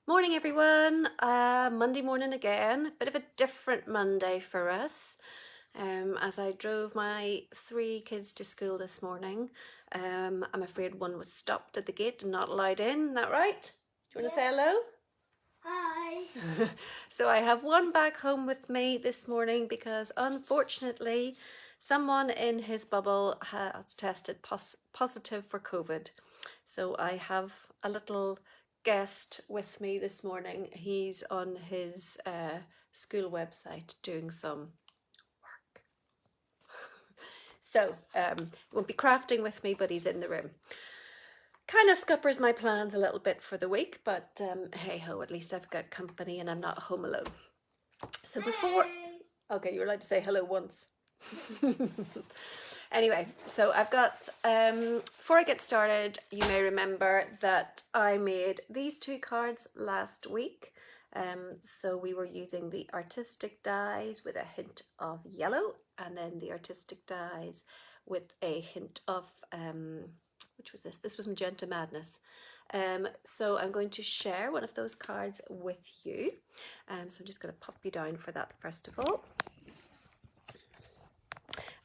Morning, everyone. Monday morning again. Bit of a different Monday for us. As I drove my three kids to school this morning, I'm afraid one was stopped at the gate and not allowed in. Isn't that right? Do you want to say hello? Hi. So I have one back home with me this morning because unfortunately someone in his bubble has tested positive for COVID. So I have a little guest with me this morning. He's on his school website doing some work. So he won't be crafting with me, but he's in the room. Kind of scuppers my plans a little bit for the week, but hey ho, at least I've got company and I'm not home alone. So before, okay, you're allowed to say hello once. Anyway, so I've got, before I get started, you may remember that I made these two cards last week. So we were using the artistic dies with a hint of yellow, and then the artistic dies with a hint of, which was this? This was Magenta Madness. So I'm going to share one of those cards with you. So I'm just going to pop you down for that first of all.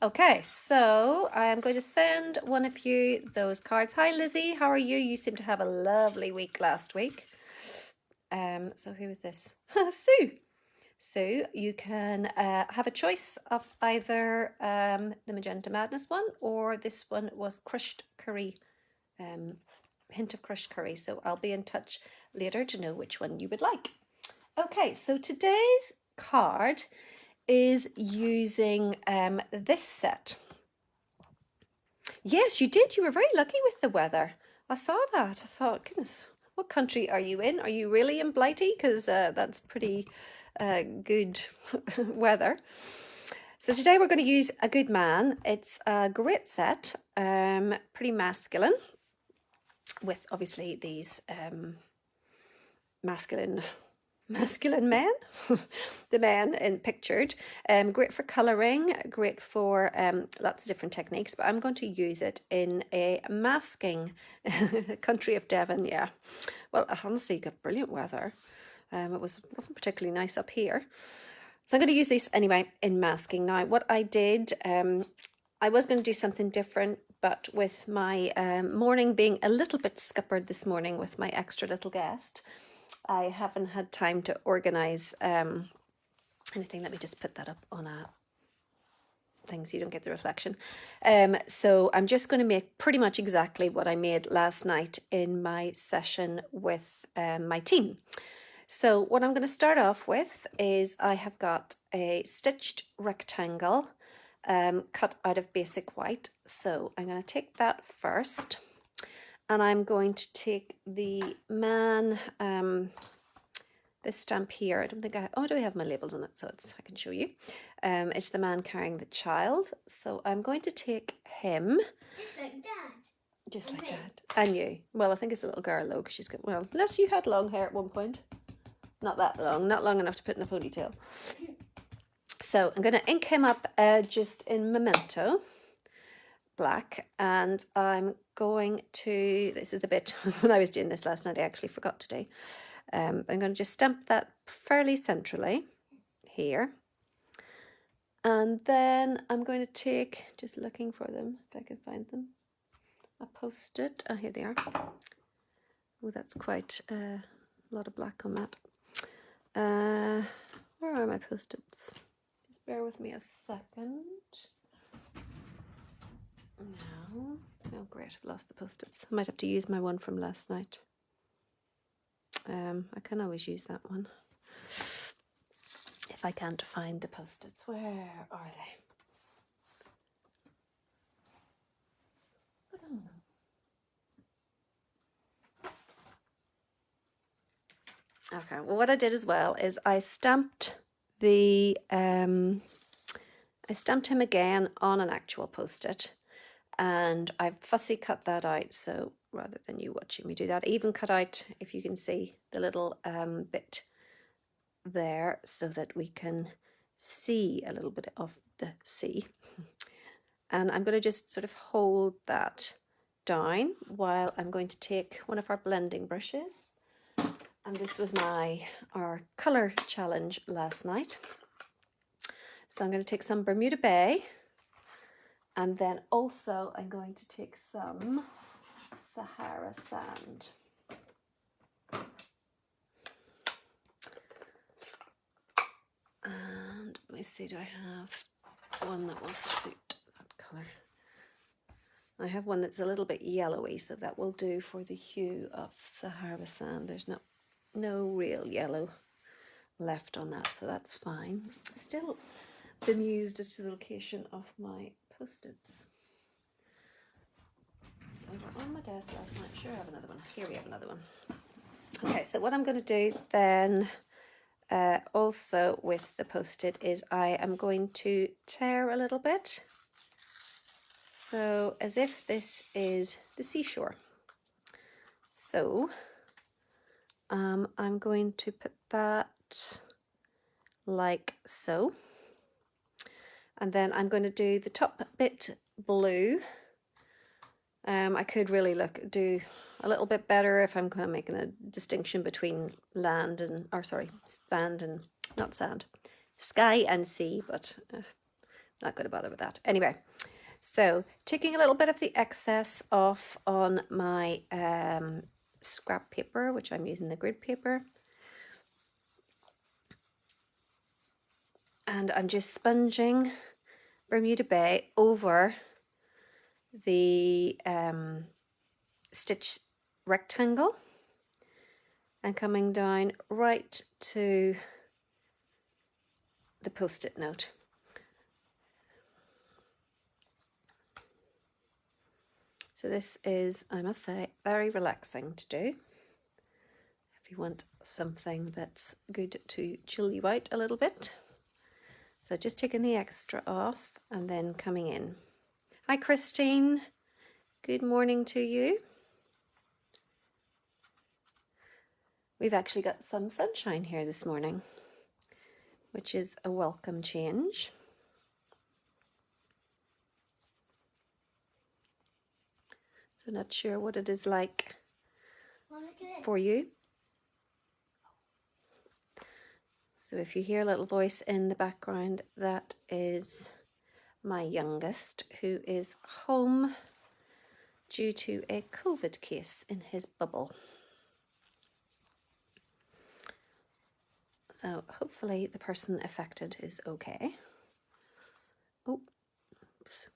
Okay, so I am going to send one of you those cards. Hi Lizzie, how are you? You seem to have a lovely week last week. So who is this? Sue. Sue, you can have a choice of either the Magenta Madness one, or this one was crushed curry, hint of crushed curry. So I'll be in touch later to know which one you would like. Okay, so today's card is using this set. Yes, you did. You were very lucky with the weather. I saw that. I thought, goodness, what country are you in? Are you really in Blighty? Because that's pretty good weather. So today we're going to use A Good Man. It's a great set, pretty masculine, with obviously these masculine men, the men in pictured. Great for colouring, great for lots of different techniques, but I'm going to use it in a masking. Country of Devon, yeah. Well, honestly, got brilliant weather. It wasn't particularly nice up here. So I'm going to use this anyway in masking. Now, what I did, I was going to do something different, but with my morning being a little bit scuppered this morning with my extra little guest, I haven't had time to organise anything. Let me just put that up on a thing so you don't get the reflection. So I'm just going to make pretty much exactly what I made last night in my session with my team. So what I'm going to start off with is I have got a stitched rectangle cut out of basic white. So I'm going to take that first. And I'm going to take the man, this stamp here. I don't think do I have my labels on it so I can show you. It's the man carrying the child. So I'm going to take him. Just like Dad. Just like Dad. And you. Well, I think it's a little girl though, because she's got, well, unless you had long hair at one point. Not that long, not long enough to put in a ponytail. So I'm going to ink him up just in Memento black, and I'm going to, this is the bit when I was doing this last night I actually forgot to do. I'm going to just stamp that fairly centrally here, and then I'm going to take, just looking for them if I can find them, a post-it. Oh, here they are. Oh, that's quite a lot of black on that. Where are my post-its? Just bear with me a second. No. Oh, great. I've lost the post-its. I might have to use my one from last night. I can always use that one. If I can't find the post-its, where are they? I don't know. Okay, well, what I did as well is I stamped the, I stamped him again on an actual post-it, and I've fussy cut that out, so rather than you watching me do that, I even cut out, if you can see, the little bit there so that we can see a little bit of the sea. And I'm going to just sort of hold that down while I'm going to take one of our blending brushes And this was our colour challenge last night. So I'm going to take some Bermuda Bay, and then also I'm going to take some Sahara sand. And let me see, do I have one that will suit that colour? I have one that's a little bit yellowy, so that will do for the hue of Sahara sand. There's no real yellow left on that, so that's fine. Still bemused as to the location of my post-its. They were on my desk last night. Sure, I have another one. Here we have another one. Okay, so what I'm going to do then also with the post-it is I am going to tear a little bit. So as if this is the seashore. So I'm going to put that like so. And then I'm going to do the top bit blue. I could really do a little bit better if I'm kind of making a distinction between sand and, not sand, sky and sea, but not going to bother with that. Anyway, so taking a little bit of the excess off on my scrap paper, which I'm using the grid paper. And I'm just sponging Bermuda Bay over the stitch rectangle and coming down right to the post-it note. So this is, I must say, very relaxing to do if you want something that's good to chill you out a little bit. So just taking the extra off and then coming in. Hi Christine, good morning to you. We've actually got some sunshine here this morning, which is a welcome change. So not sure what it is like for you. So if you hear a little voice in the background, that is my youngest, who is home due to a COVID case in his bubble. So hopefully the person affected is okay. Oh, oops,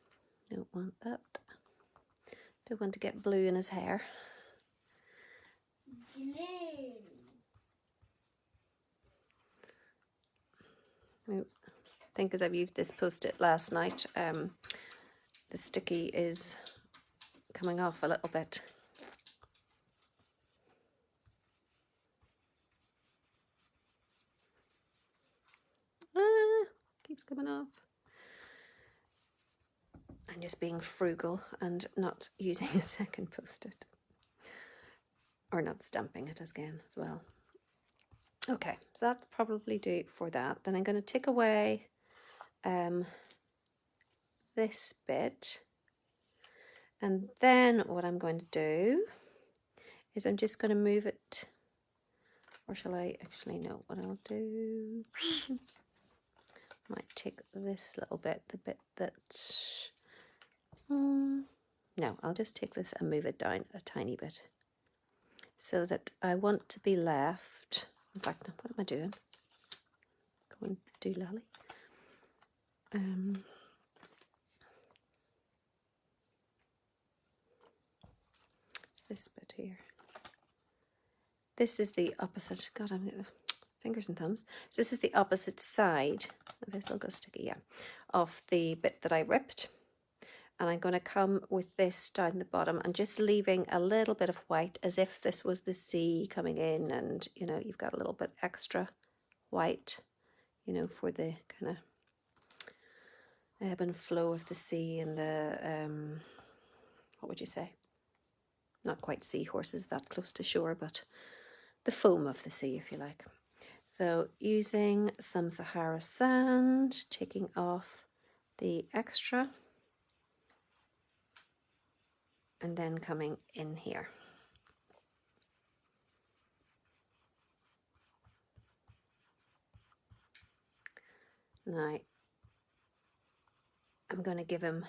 don't want that. Don't want to get blue in his hair. I think as I've used this post-it last night, the sticky is coming off a little bit. Keeps coming off. I'm just being frugal and not using a second post-it. Or not stamping it again as well. Okay, so that's probably do for that. Then I'm going to take away this bit. And then what I'm going to do is I'm just going to move it, or shall I actually know what I'll do? Might take this little bit, the bit that, no, I'll just take this and move it down a tiny bit so that I want to be left, in fact, what am I doing? Go and do lolly. It's this bit here. This is the opposite, God, I'm gonna, fingers and thumbs. So this is the opposite side, if this will go sticky, yeah, of the bit that I ripped. And I'm going to come with this down the bottom and just leaving a little bit of white as if this was the sea coming in, and you know, you've got a little bit extra white, you know, for the kind of ebb and flow of the sea and the, what would you say? Not quite seahorses that close to shore, but the foam of the sea, if you like. So using some Sahara sand, taking off the extra, and then coming in here. Now, I'm going to give him,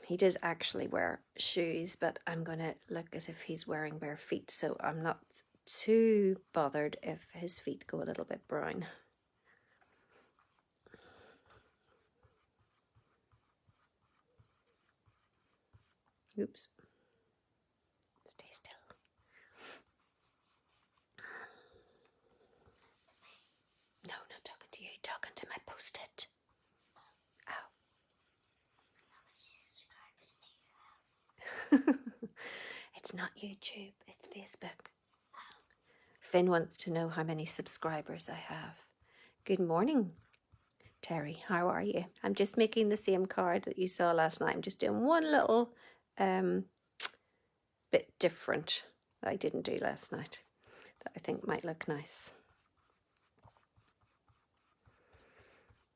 he does actually wear shoes, but I'm going to look as if he's wearing bare feet, so I'm not too bothered if his feet go a little bit brown. Oops. Stay still. No, not talking to you, talking to my post-it. Ow. It's not YouTube, it's Facebook. Finn wants to know how many subscribers I have. Good morning, Terry. How are you? I'm just making the same card that you saw last night. I'm just doing one little bit different that I didn't do last night that I think might look nice.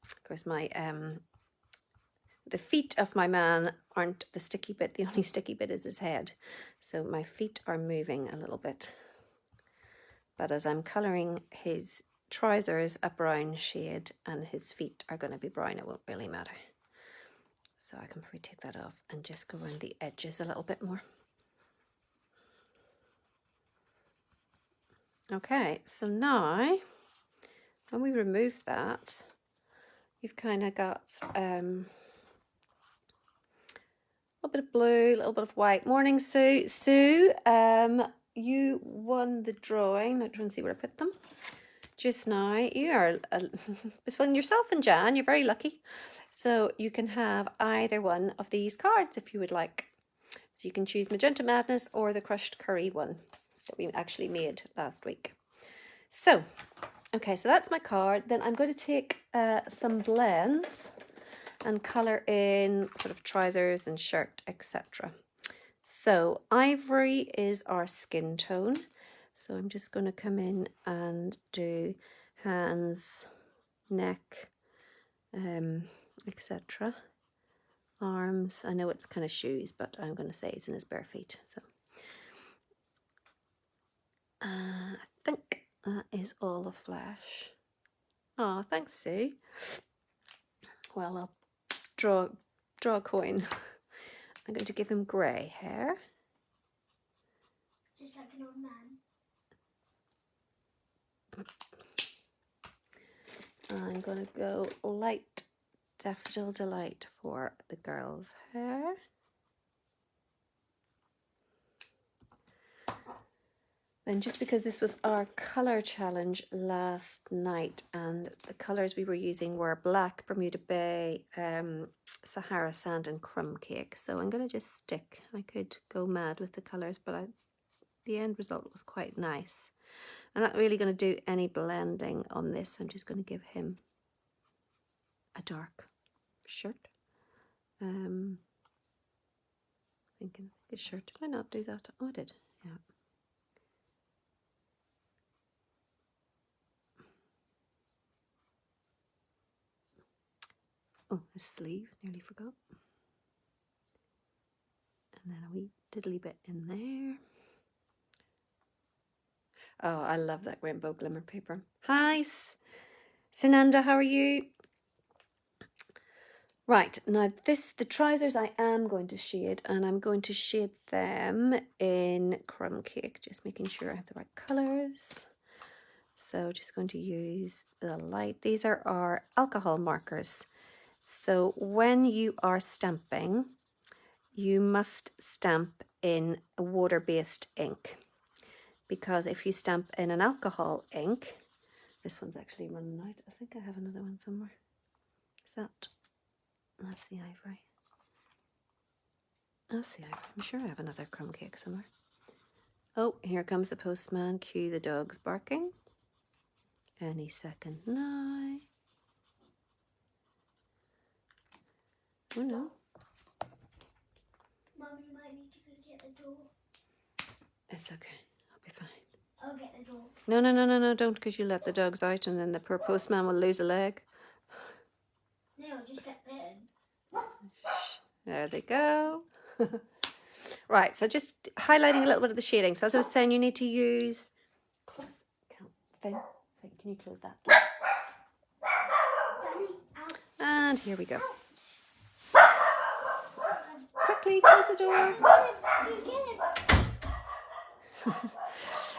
Of course, my the feet of my man aren't the sticky bit. The only sticky bit is his head. So my feet are moving a little bit. But as I'm colouring his trousers a brown shade and his feet are going to be brown, it won't really matter. So I can probably take that off and just go around the edges a little bit more. Okay, so now when we remove that, you've kind of got a little bit of blue, a little bit of white. Morning, Sue. Sue, you won the drawing. I'm trying to see where I put them. Just now, you are between yourself and Jan, you're very lucky. So you can have either one of these cards if you would like. So you can choose Magenta Madness or the Crushed Curry one that we actually made last week. So, okay, so that's my card. Then I'm going to take some blends and colour in sort of trousers and shirt, etc. So ivory is our skin tone. So I'm just going to come in and do hands, neck, etc. Arms. I know it's kind of shoes, but I'm going to say it's in his bare feet. So I think that is all the flesh. Oh, thanks, Sue. Well, I'll draw a coin. I'm going to give him grey hair. Just like an old man. I'm going to go light Daffodil Delight for the girl's hair. Then just because this was our colour challenge last night and the colours we were using were black, Bermuda Bay, Sahara Sand and Crumb Cake. So I'm going to just stick. I could go mad with the colours, but the end result was quite nice. I'm not really going to do any blending on this. I'm just going to give him a dark shirt. Thinking a shirt. Did I not do that? Oh, I did. Yeah. Oh, a sleeve. Nearly forgot. And then a wee diddly bit in there. Oh, I love that rainbow glimmer paper. Hi, Sananda, how are you? Right, now the trousers I am going to shade, and I'm going to shade them in Crumb Cake, just making sure I have the right colours. So just going to use the light. These are our alcohol markers. So when you are stamping, you must stamp in a water-based ink, because if you stamp in an alcohol ink, this one's actually running out. I think I have another one somewhere. Is that? That's the ivory. That's the ivory. I'm sure I have another Crumb Cake somewhere. Oh, here comes the postman. Cue the dogs barking. Any second now. Oh no. Mum, you might need to go get the door. It's okay. I'll be fine. I'll get the door. No, don't, because you let the dogs out and then the poor postman will lose a leg. No, just get bitten. There they go. Right, so just highlighting a little bit of the shading. So as I was saying, you need to use... Finn, can you close that? And here we go. Ouch. Quickly, close the door. You get it.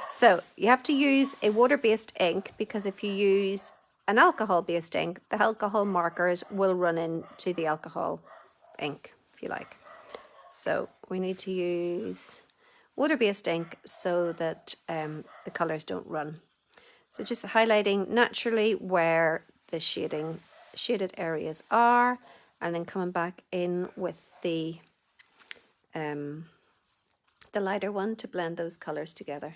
So you have to use a water-based ink because if you use an alcohol-based ink, the alcohol markers will run into the alcohol ink, if you like. So we need to use water-based ink so that the colours don't run. So just highlighting naturally where the shaded areas are, and then coming back in with the lighter one to blend those colours together.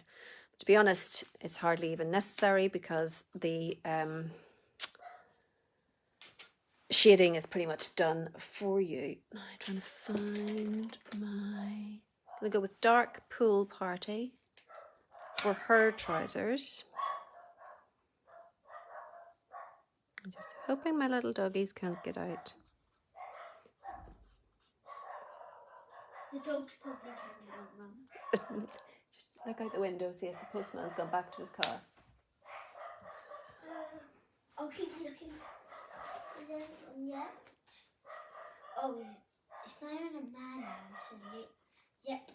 To be honest, it's hardly even necessary because the shading is pretty much done for you. Now I'm trying to find my... I'm going to go with dark pool party for her trousers. I'm just hoping my little doggies can't get out. The dogs probably can get out, Mum. Just look out the window, see if the postman's gone back to his car. I'll keep looking. Is there anyone yet? Oh, it's not even a man now, so yep.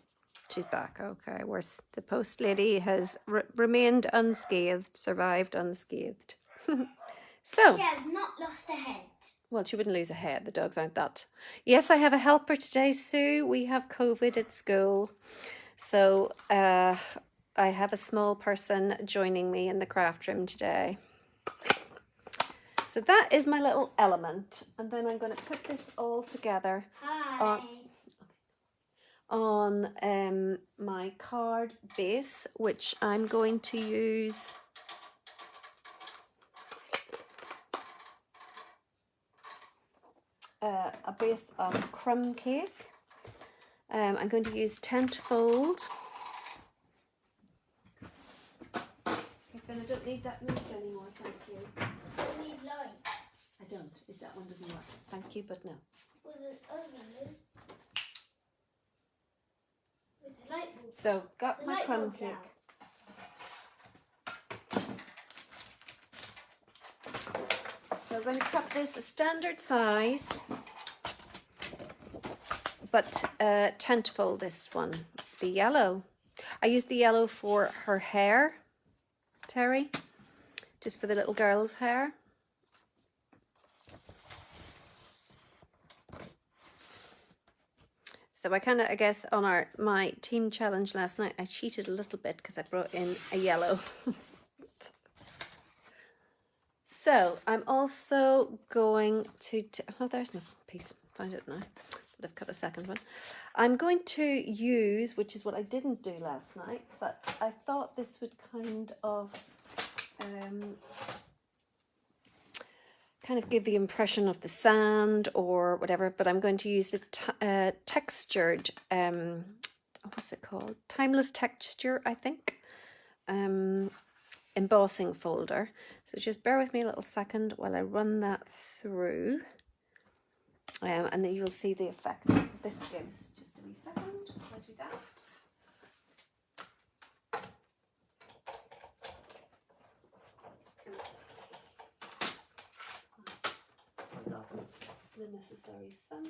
She's back, okay. Whereas the post lady has remained unscathed, survived unscathed. So, She has not lost a head. well, she wouldn't lose a head. The dogs aren't that. Yes, I have a helper today, Sue. We have COVID at school. So, I have a small person joining me in the craft room today. So that is my little element. And then I'm going to put this all together Hi. on my card base, which I'm going to use a base of crumb cake. I'm going to use Tentfold. I don't need that moved anymore, thank you. I need light. I don't, if that one doesn't work. Thank you, but no. Well, the other one is. With the light bulb. So, got The my light crumb bulb's cake. So I'm going to cut this a standard size, but Tentfold this one, the yellow. I used the yellow for her hair, Terry, just for the little girl's hair. So I guess on my team challenge last night, I cheated a little bit because I brought in a yellow. So I'm also going to, oh, there's no piece, find it now, that I've cut a second one. I'm going to use, which is what I didn't do last night, but I thought this would kind of give the impression of the sand or whatever, but I'm going to use the textured, what's it called? Timeless Texture, I think. Embossing folder. So just bear with me a little second while I run that through, and then you'll see the effect this gives. Just a wee second while I do that. The necessary sun.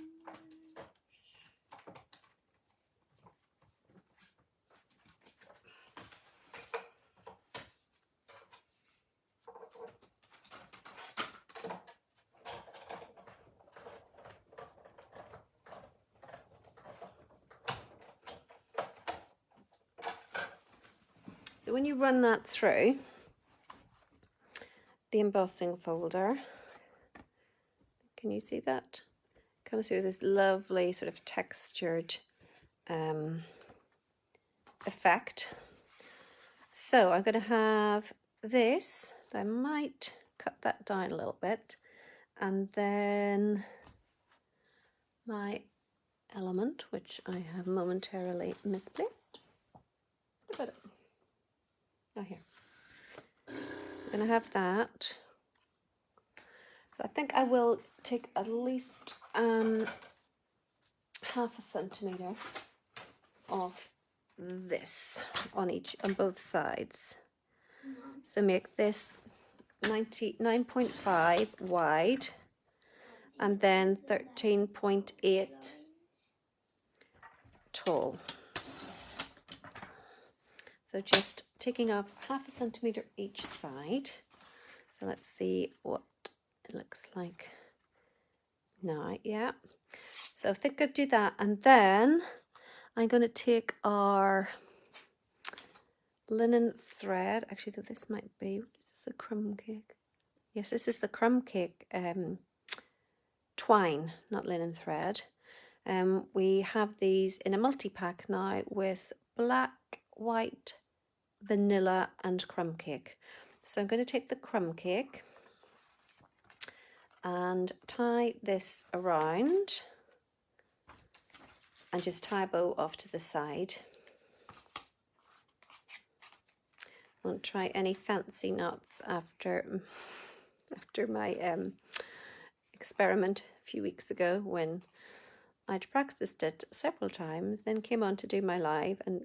So when you run that through the embossing folder, can you see that? Comes through this lovely sort of textured effect. So I'm going to have this. I might cut that down a little bit, and then my element, which I have momentarily misplaced. What about it? Oh, here. So I'm going to have that. So I think I will take at least half a centimetre of this on both sides. So make this 9.5 wide and then 13.8 tall. So just taking off 0.5 centimetre each side. So let's see what it looks like now. Yeah. So I think I'll do that, and then I'm going to take our linen thread. Actually, this might be, this is the crumb cake. Yes, this is the crumb cake twine, not linen thread. We have these in a multi-pack now with black, white, vanilla and crumb cake. So I'm going to take the crumb cake and tie this around and just tie a bow off to the side. Won't try any fancy knots after my experiment a few weeks ago when I'd practiced it several times, then came on to do my live and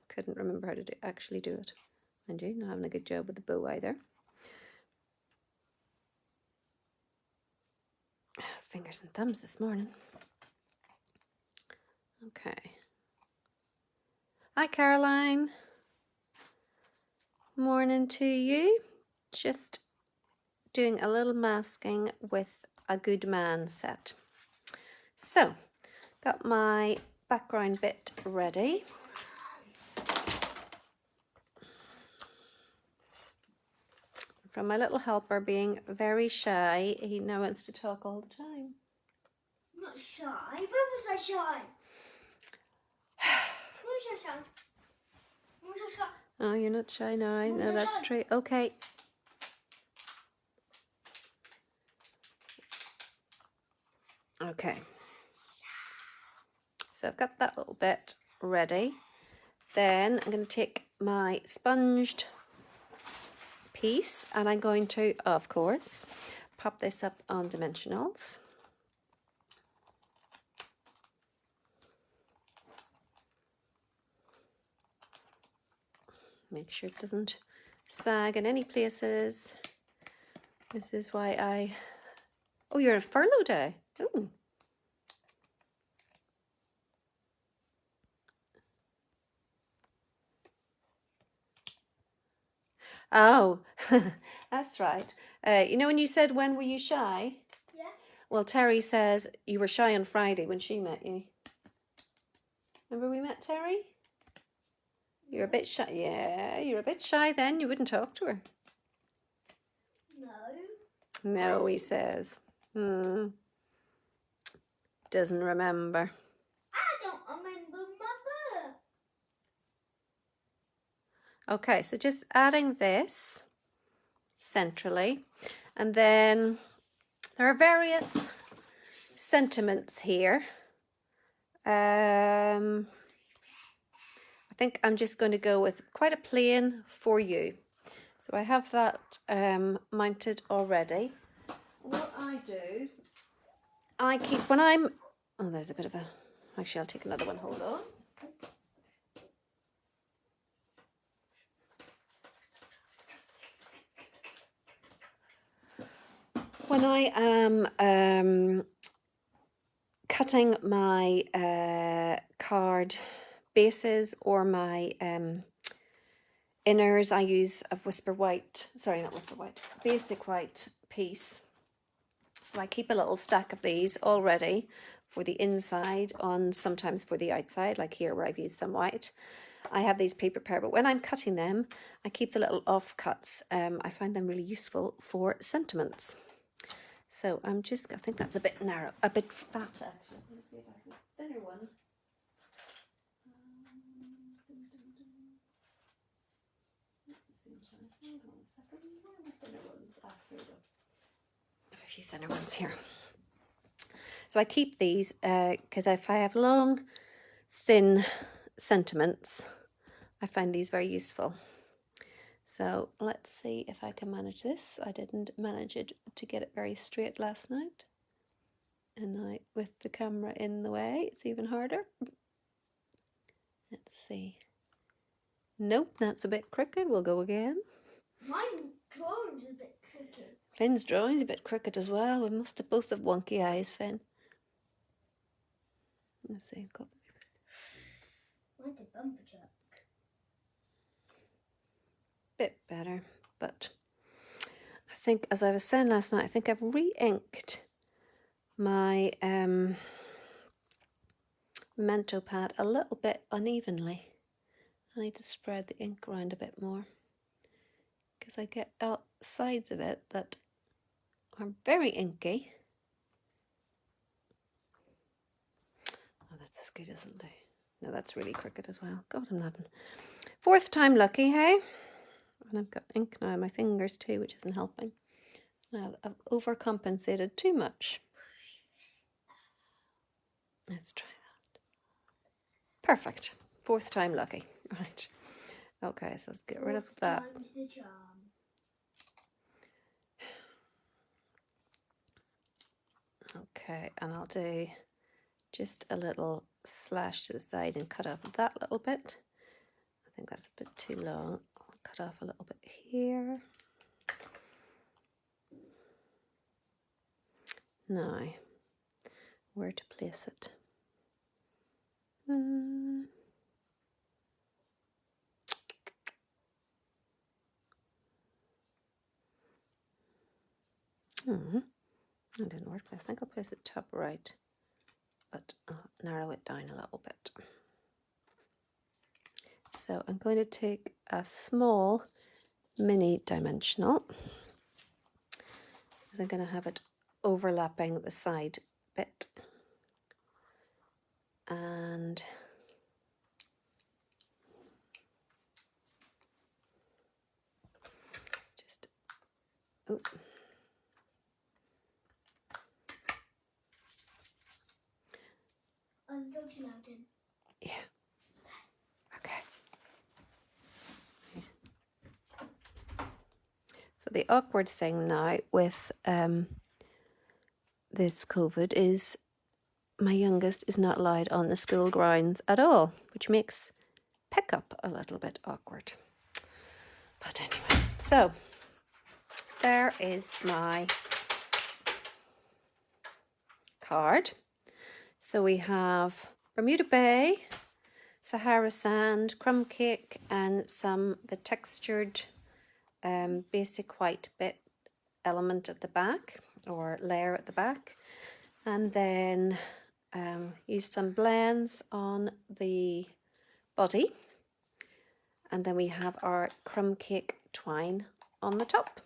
couldn't remember how to actually do it. Mind you, not having a good job with the bow either. Fingers and thumbs this morning. Okay. Hi, Caroline. Morning to you. Just doing a little masking with a Good Man set. So, got my background bit ready. From my little helper being very shy, he now wants to talk all the time. I'm not shy. Both of us are shy. Who's shy? Who's shy? Oh, you're not shy now. No, that's true. Okay. Okay. So I've got that little bit ready. Then I'm going to take my sponged piece and I'm going to, of course, pop this up on dimensionals. Make sure it doesn't sag in any places. This is why oh, you're on furlough day. Ooh. Oh, that's right. You know when you said, when were you shy? Yeah. Well, Terry says you were shy on Friday when she met you. Remember we met Terry? You're a bit shy. Yeah, you're a bit shy then. You wouldn't talk to her. No. No, he says. Doesn't remember. I don't remember my birth. Okay, so just adding this centrally. And then there are various sentiments here. I think I'm just going to go with quite a plain For You. So I have that mounted already. What I do, I keep, when I'm, oh, there's a bit of a, actually I'll take another one, hold on. When I am cutting my card bases or my inners, I use a Whisper White, sorry, not Whisper White, Basic White piece. So I keep a little stack of these all ready for the inside, on sometimes for the outside, like here where I've used some white. I have these pre-prepared, but when I'm cutting them, I keep the little offcuts. I find them really useful for sentiments. So I'm just, I think that's a bit narrow, a bit fat actually. Let me see if I can thinner one. That's the same size. Hold on a second. Where are my thinner ones? Ah, here we go. I have a few thinner ones here. So I keep these because if I have long, thin sentiments, I find these very useful. So let's see if I can manage this. I didn't manage it to get it very straight last night. And now with the camera in the way, it's even harder. Let's see. Nope, that's a bit crooked. We'll go again. My drawing's a bit crooked. Finn's drawing's a bit crooked as well. We must have both have wonky eyes, Finn. Let's see. Mine's a bumper truck. Bit better, but I think, as I was saying last night, I think I've re-inked my Memento pad a little bit unevenly. I need to spread the ink around a bit more because I get out sides of it that are very inky. Oh, that's as good, isn't it? No, that's really crooked as well. God, I'm having 4th time lucky, hey? And I've got ink now on my fingers too, which isn't helping. I've overcompensated too much. Let's try that. Perfect. 4th time lucky. Right. Okay, so let's get rid of that. Time's the charm. Okay, and I'll do just a little slash to the side and cut off that little bit. I think that's a bit too long. I'll cut off a little bit here. Now, where to place it? That didn't work. I think I'll place it top right, but I'll narrow it down a little bit. So I'm going to take a small mini dimensional, because I'm going to have it overlapping the side bit, and just Unload you loud in. yeah. Okay. Right. So the awkward thing now with this COVID is my youngest is not allowed on the school grounds at all, which makes pickup a little bit awkward. But anyway, so there is my card. So we have Bermuda Bay, Sahara Sand, Crumb Cake, and the textured basic white bit element at the back, or layer at the back. And then used some blends on the body. And then we have our Crumb Cake twine on the top.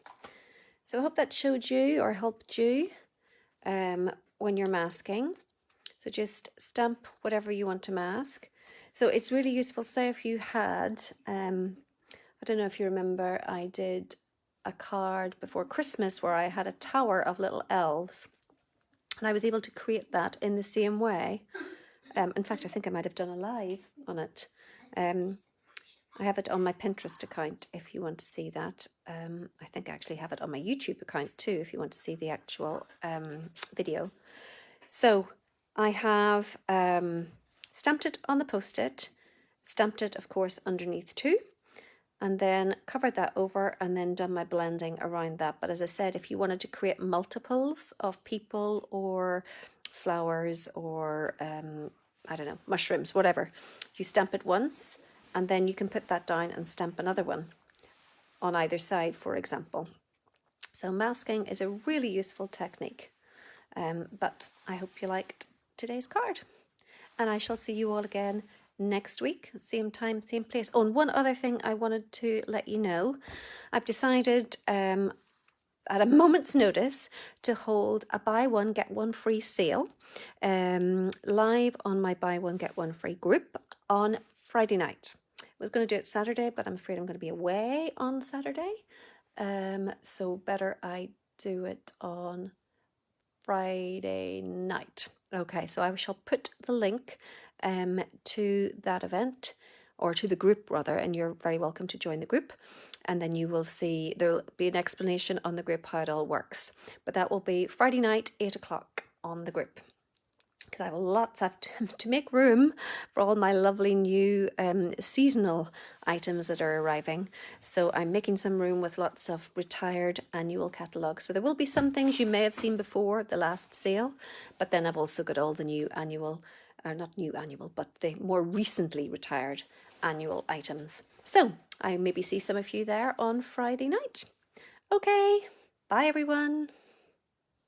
So I hope that showed you or helped you when you're masking. So just stamp whatever you want to mask. So it's really useful, say if you had, I don't know if you remember, I did a card before Christmas where I had a tower of little elves. And I was able to create that in the same way. In fact, I think I might have done a live on it. I have it on my Pinterest account if you want to see that. I think I actually have it on my YouTube account too if you want to see the actual video. So I have stamped it on the post-it, stamped it of course underneath too, and then covered that over and then done my blending around that. But as I said, if you wanted to create multiples of people or flowers or I don't know, mushrooms, whatever, you stamp it once and then you can put that down and stamp another one on either side, for example. So masking is a really useful technique. But I hope you liked today's card, and I shall see you all again next week, same time, same place. Oh, and one other thing I wanted to let you know, I've decided at a moment's notice to hold a buy one get one free sale live on my buy one get one free group on Friday night. I was going to do it Saturday, but I'm afraid I'm going to be away on Saturday, so better I do it on Friday night. Okay, so I shall put the link to that event, or to the group rather, and you're very welcome to join the group, and then you will see there'll be an explanation on the group how it all works. But that will be Friday night 8 o'clock on the group, because I will lots have to make room for all my lovely new seasonal items that are arriving. So I'm making some room with lots of retired annual catalogues. So there will be some things you may have seen before the last sale, but then I've also got all the new annual, not new annual, but the more recently retired annual items. So I maybe see some of you there on Friday night. Okay, bye everyone.